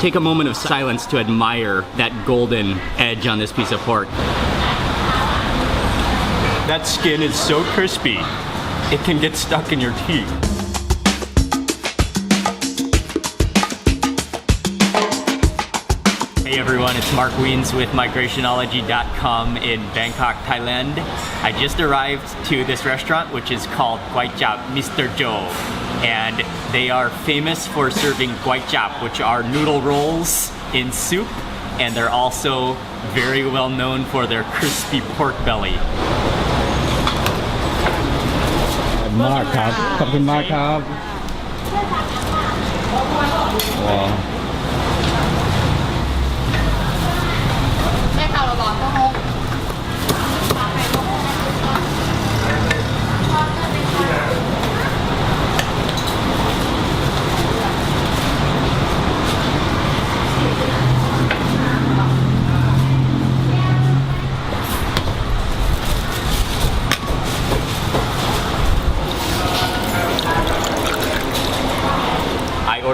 take a moment of silence to admire that golden edge on this piece of pork. That skin is so crispy, it can get stuck in your teeth. Hey everyone, it's Mark Wiens with migrationology.com in Bangkok, Thailand. I just arrived to this restaurant which is called Kway Chap Mr. Joe, and they are famous for serving kway chap, which are noodle rolls in soup, and they're also very well known for their crispy pork belly. มากครับขอบคุณมากครับว้าว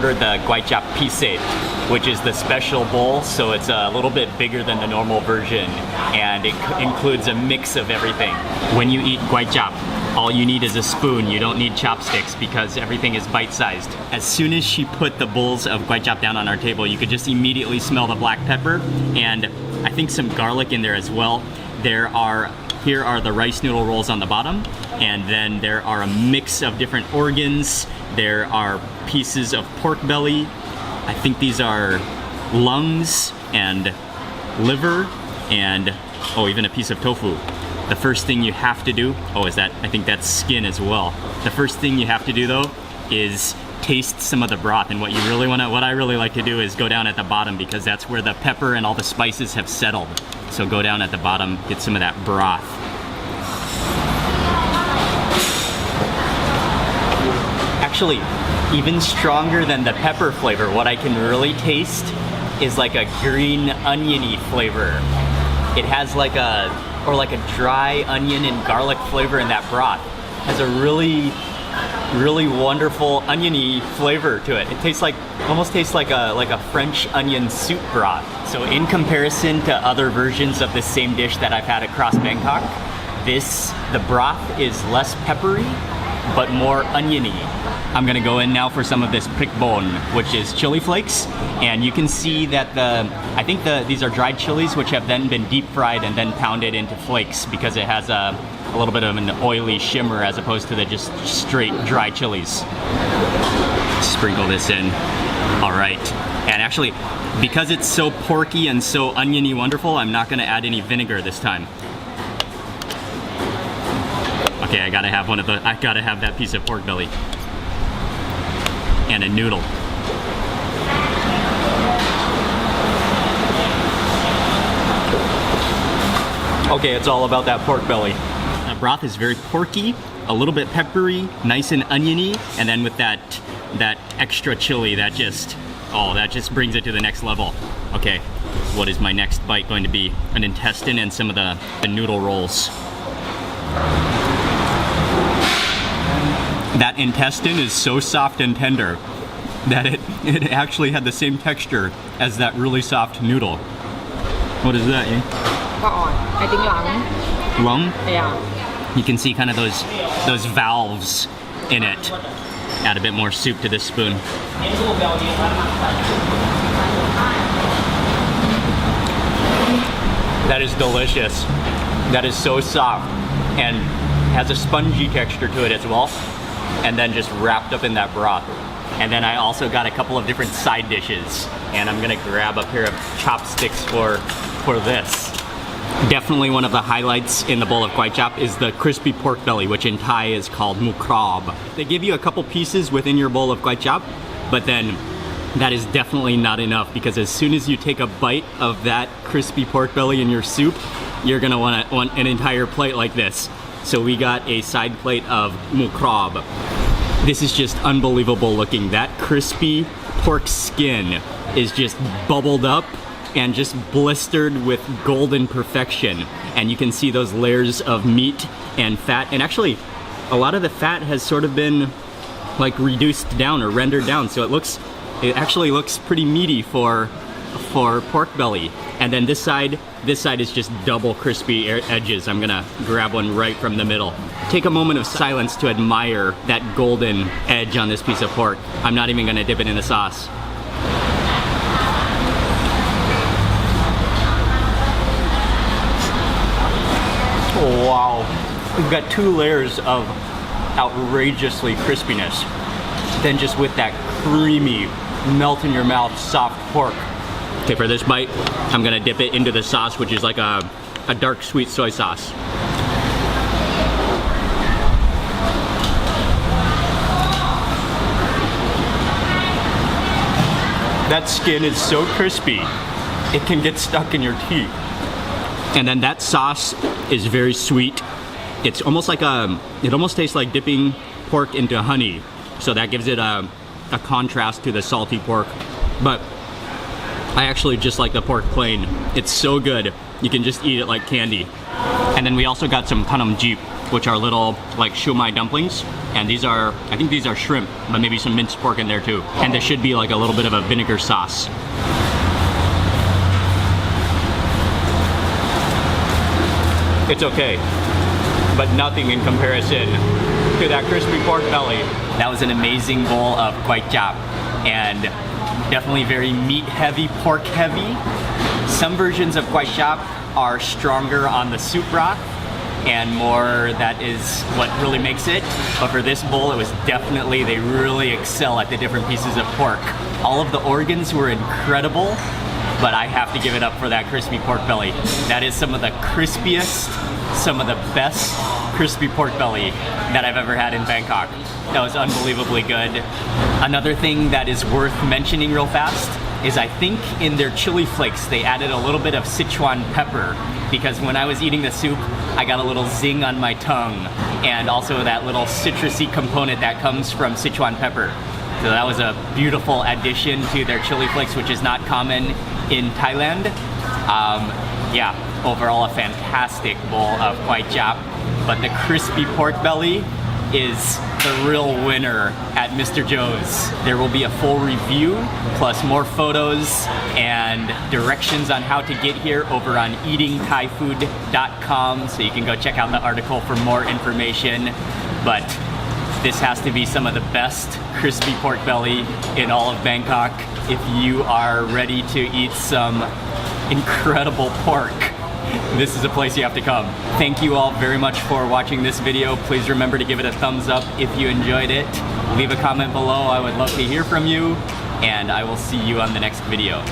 Ordered the Kway Chap Pisset, which is the special bowl, so it's a little bit bigger than the normal version, and it includes a mix of everything. When you eat Kway Chap, all you need is a spoon. You don't need chopsticks because everything is bite-sized. As soon as she put the bowls of Kway Chap down on our table, you could just immediately smell the black pepper, and I think some garlic in there as well. Here are the rice noodle rolls on the bottom, and then there are a mix of different organs. There are pieces of pork belly. I think these are lungs and liver and, oh, even a piece of tofu. The first thing you have to do, I think that's skin as well. The first thing you have to do though is taste some of the broth, and what I really like to do is go down at the bottom because that's where the pepper and all the spices have settled. So go down at the bottom, get some of that broth. Actually, even stronger than the pepper flavor, what I can really taste is like a green oniony flavor. It has like a dry onion and garlic flavor in that broth. It has a really wonderful oniony flavor to it. It almost tastes like a French onion soup broth. So in comparison to other versions of the same dish that I've had across Bangkok, the broth is less peppery, but more oniony. I'm gonna go in now for some of this prick bon, which is chili flakes, and you can see that these are dried chilies which have then been deep fried and then pounded into flakes because it has a little bit of an oily shimmer as opposed to the just straight dry chilies. Sprinkle this in. All right, and actually, because it's so porky and so oniony wonderful, I'm not gonna add any vinegar this time. Okay, I gotta have that piece of pork belly. And a noodle. Okay, it's all about that pork belly. The broth is very porky, a little bit peppery, nice and oniony, and then with that extra chili, that just brings it to the next level. Okay, what is my next bite going to be? An intestine and some of the noodle rolls. That intestine is so soft and tender that it actually had the same texture as that really soft noodle. What is that, eh? I think lung. Lung? Yeah. You can see kind of those valves in it. Add a bit more soup to this spoon. That is delicious. That is so soft and has a spongy texture to it as well. And then just wrapped up in that broth. And then I also got a couple of different side dishes, and I'm gonna grab a pair of chopsticks for this. Definitely one of the highlights in the bowl of Kway Chap is the crispy pork belly, which in Thai is called mukrab. They give you a couple pieces within your bowl of Kway Chap, but then that is definitely not enough, because as soon as you take a bite of that crispy pork belly in your soup, you're gonna want an entire plate like this. So we got a side plate of mukrab. This is just unbelievable looking. That crispy pork skin is just bubbled up and just blistered with golden perfection. And you can see those layers of meat and fat. And actually, a lot of the fat has sort of been like reduced down or rendered down. So it looks It actually looks pretty meaty for pork belly. And then this side is just double crispy edges. I'm gonna grab one right from the middle. Take a moment of silence to admire that golden edge on this piece of pork. I'm not even gonna dip it in the sauce. Oh, wow. We've got 2 layers of outrageously crispiness. Then just with that creamy, melt in your mouth, soft pork. Okay, for this bite, I'm gonna dip it into the sauce, which is like a dark sweet soy sauce. That skin is so crispy, it can get stuck in your teeth. And then that sauce is very sweet. It's almost like it almost tastes like dipping pork into honey. So that gives it a contrast to the salty pork. But I actually just like the pork plain. It's so good. You can just eat it like candy. And then we also got some kanamjeep, which are little like shumai dumplings. And these are, I think these are shrimp, but maybe some minced pork in there too. And there should be like a little bit of a vinegar sauce. It's okay, but nothing in comparison to that crispy pork belly. That was an amazing bowl of kway chap, and definitely very meat heavy, pork heavy. Some versions of kway chap are stronger on the soup broth and more, that is what really makes it. But for this bowl, it was definitely, they really excel at the different pieces of pork. All of the organs were incredible, but I have to give it up for that crispy pork belly. That is some of the crispiest, some of the best crispy pork belly that I've ever had in Bangkok. That was unbelievably good. Another thing that is worth mentioning real fast is I think in their chili flakes, they added a little bit of Sichuan pepper, because when I was eating the soup, I got a little zing on my tongue, and also that little citrusy component that comes from Sichuan pepper. So that was a beautiful addition to their chili flakes, which is not common in Thailand. Yeah, overall a fantastic bowl of kway chap, but the crispy pork belly is the real winner at Mr. Joe's. There will be a full review, plus more photos and directions on how to get here over on eatingthaifood.com, so you can go check out the article for more information. But this has to be some of the best crispy pork belly in all of Bangkok if you are ready to eat some incredible pork. This is a place you have to come. Thank you all very much for watching this video. Please remember to give it a thumbs up if you enjoyed it. Leave a comment below. I would love to hear from you, and I will see you on the next video.